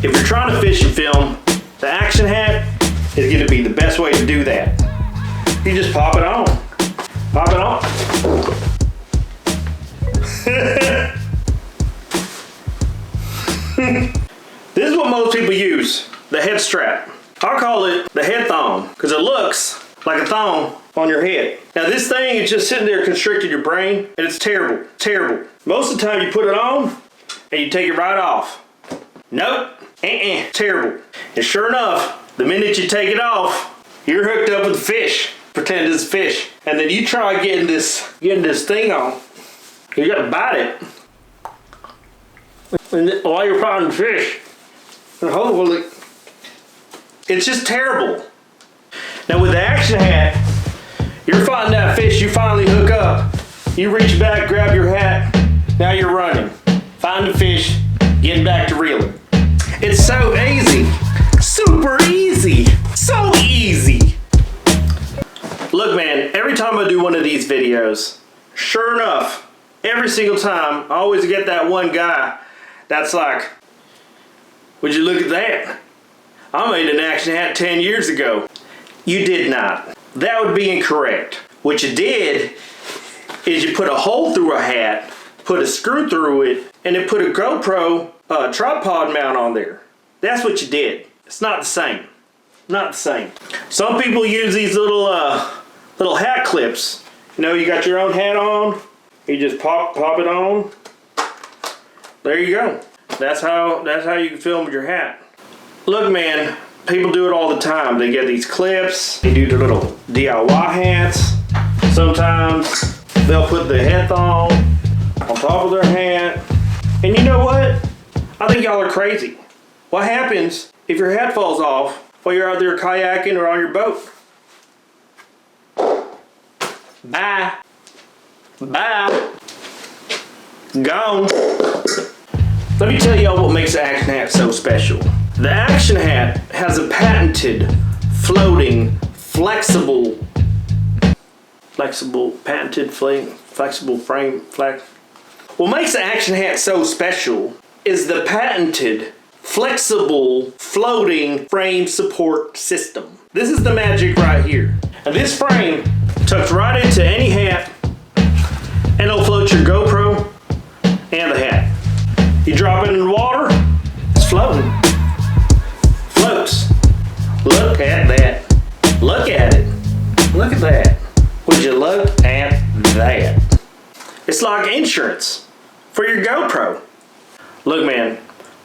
If you're trying to fish and film, the ActionHat is going to be the best way to do that. You just pop it on. Pop it on. This is what most people use, the head strap. I call it the head thong because it looks like a thong on your head. Now this thing is just sitting there constricting your brain, and it's terrible, terrible. Most of the time you put it on and you take it right off. Nope, terrible. And sure enough, the minute you take it off, you're hooked up with the fish. Pretend it's a fish. And then you try getting this thing on. You gotta bite it while you're fighting the fish. And hopefully, it's just terrible. Now with the ActionHat, you're fighting that fish, you finally hook up. You reach back, grab your hat, now you're running. Find the fish, getting back to reeling. It's so easy. Super easy. So easy. Look man, every time I do one of these videos, sure enough, every single time, I always get that one guy that's like, would you look at that? I made an ActionHat 10 years ago. You did not. That would be incorrect. What you did is you put a hole through a hat, put a screw through it, and then put a GoPro tripod mount on there. That's what you did. It's not the same. Not the same. Some people use these little hat clips. You know, you got your own hat on, you just pop it on. There you go. That's how you can film with your hat. Look man, people do it all the time. They get these clips, they do their little DIY hats. Sometimes they'll put the head thong on top of their hat. And you know what? I think y'all are crazy. What happens if your hat falls off while you're out there kayaking or on your boat? Bye. Bye. Gone. Let me tell y'all what makes the ActionHat so special. The ActionHat has a patented, floating, flexible frame. What makes the ActionHat so special is the patented, flexible, floating frame support system. This is the magic right here. And this frame tucks right into any hat, and it'll float your GoPro and the hat. You drop it in the water, it's floating. Floats. Look at that. Look at it. Look at that. Would you look at that? It's like insurance for your GoPro. Look man,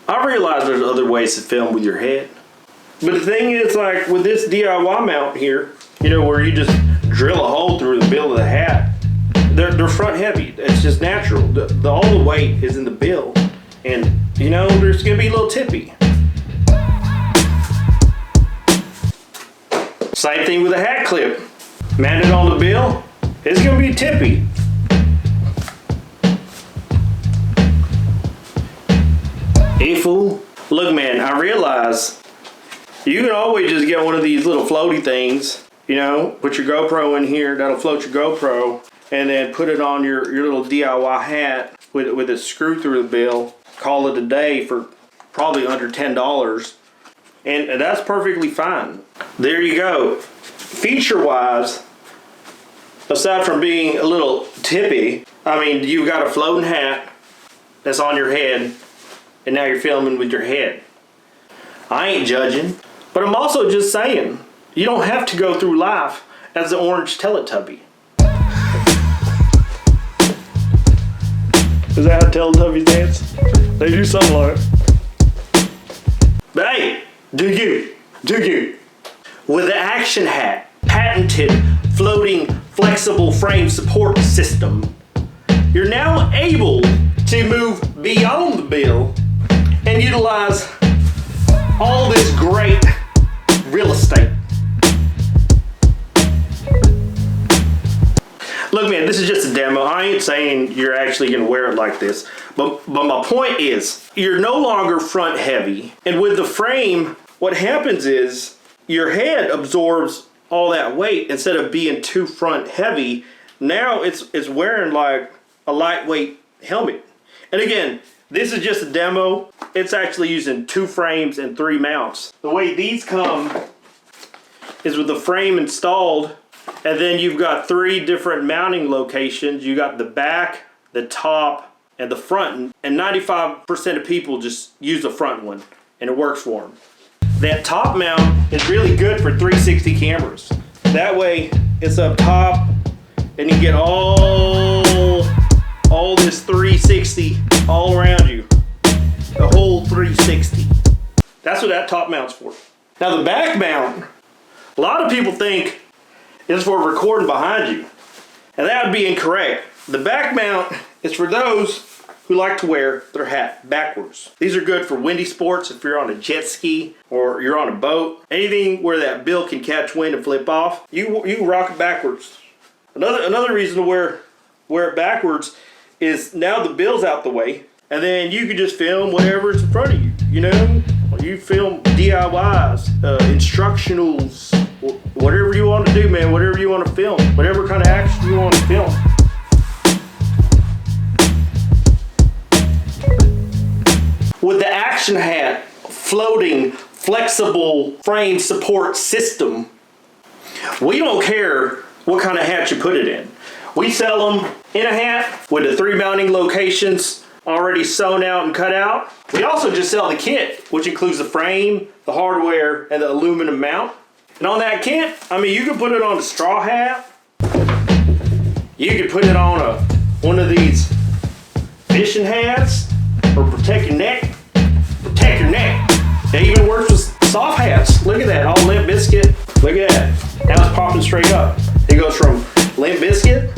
I realize there's other ways to film with your head. But the thing is, like with this DIY mount here, you know, where you just drill a hole through the bill of the hat, they're front heavy. It's just natural. All the weight is in the bill. And you know, there's gonna be a little tippy. Same thing with a hat clip. Mounted on the bill, it's gonna be tippy. Hey fool. Look man, I realize you can always just get one of these little floaty things, you know, put your GoPro in here, that'll float your GoPro, and then put it on your little DIY hat with a screw through the bill. Call it a day for probably under $10, and that's perfectly fine. There you go. Feature wise, aside from being a little tippy, I mean, you've got a floating hat that's on your head, and now you're filming with your head. I ain't judging, but I'm also just saying, you don't have to go through life as the orange Teletubby. Is that how Teletubbies dance? They do something like it. But hey, do you. With the ActionHat patented floating flexible frame support system, you're now able to move beyond the bill and utilize all this great real estate. Look man, this is just a demo. I ain't saying you're actually gonna wear it like this, but my point is, you're no longer front heavy, and with the frame, what happens is your head absorbs all that weight instead of being too front heavy. Now it's wearing like a lightweight helmet. And again, this is just a demo. It's actually using 2 frames and 3 mounts. The way these come is with the frame installed, and then you've got 3 different mounting locations. You got the back, the top, and the front. And 95% of people just use the front one, and it works for them. That top mount is really good for 360 cameras. That way, it's up top, and you get all this 360 all around you. The whole 360. That's what that top mount's for. Now the back mount, a lot of people think is for recording behind you. And that would be incorrect. The back mount is for those who like to wear their hat backwards. These are good for windy sports, if you're on a jet ski or you're on a boat. Anything where that bill can catch wind and flip off, you rock it backwards. Another reason to wear it backwards is now the bill's out the way, and then you can just film whatever's in front of you. You know, you film DIYs, instructionals, whatever you want to do, man. Whatever you want to film, whatever kind of action you want to film. With the ActionHat floating flexible frame support system, we don't care what kind of hat you put it in. We sell them in a hat with the 3 mounting locations already sewn out and cut out. We also just sell the kit, which includes the frame, the hardware, and the aluminum mount. And on that kit, I mean, you can put it on a straw hat. You can put it on one of these fishing hats, or protect your neck. Protect your neck. It even works with soft hats. Look at that, all Limp Biscuit. Look at that. Now it's popping straight up. It goes from Limp Biscuit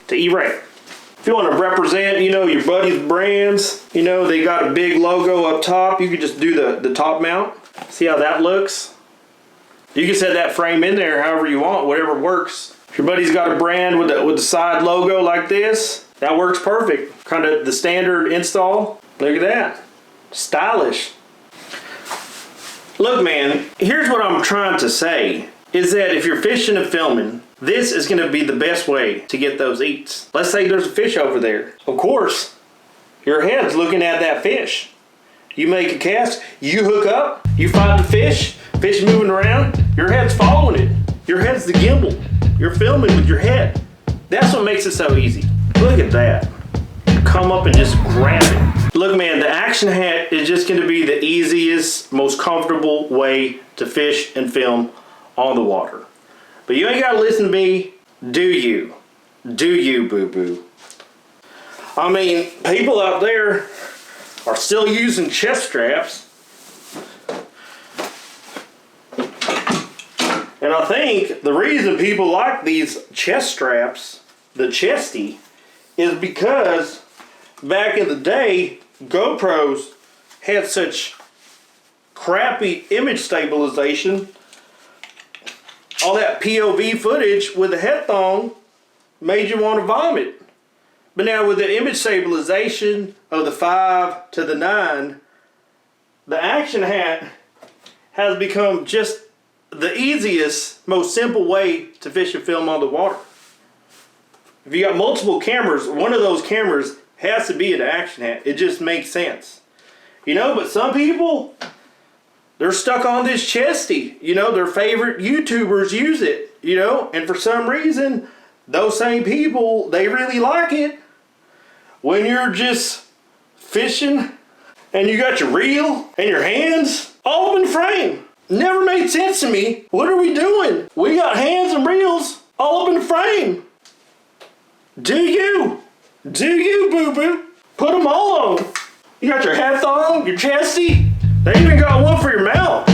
to E-Ray. If you want to represent, you know, your buddy's brands, you know, they got a big logo up top, you could just do the top mount. See how that looks? You can set that frame in there however you want, whatever works. If your buddy's got a brand with the side logo like this, that works perfect. Kind of the standard install. Look at that. Stylish. Look, man, here's what I'm trying to say, is that if you're fishing and filming, this is going to be the best way to get those eats. Let's say there's a fish over there. Of course, your head's looking at that fish. You make a cast, you hook up, you find the fish moving around, your head's following it. Your head's the gimbal. You're filming with your head. That's what makes it so easy. Look at that. Come up and just grab it. Look, man, the ActionHat is just going to be the easiest, most comfortable way to fish and film on the water. But you ain't got to listen to me. Do you? Do you, boo-boo? I mean, people out there are still using chest straps. And I think the reason people like these chest straps, the chesty, is because back in the day, GoPros had such crappy image stabilization. All that POV footage with the head thong made you want to vomit. But now with the image stabilization of the 5 to the 9, the ActionHat has become just the easiest, most simple way to fish and film on the water. If you got multiple cameras, one of those cameras has to be an ActionHat. It just makes sense. You know, but some people, they're stuck on this chesty. You know, their favorite YouTubers use it, you know, and for some reason, those same people, they really like it. When you're just fishing and you got your reel and your hands all up in frame. Never made sense to me. What are we doing? We got hands and reels all up in frame. Do you? Do you, boo-boo? Put them all on. You got your hat thong, your chesty. They even got one for your mouth.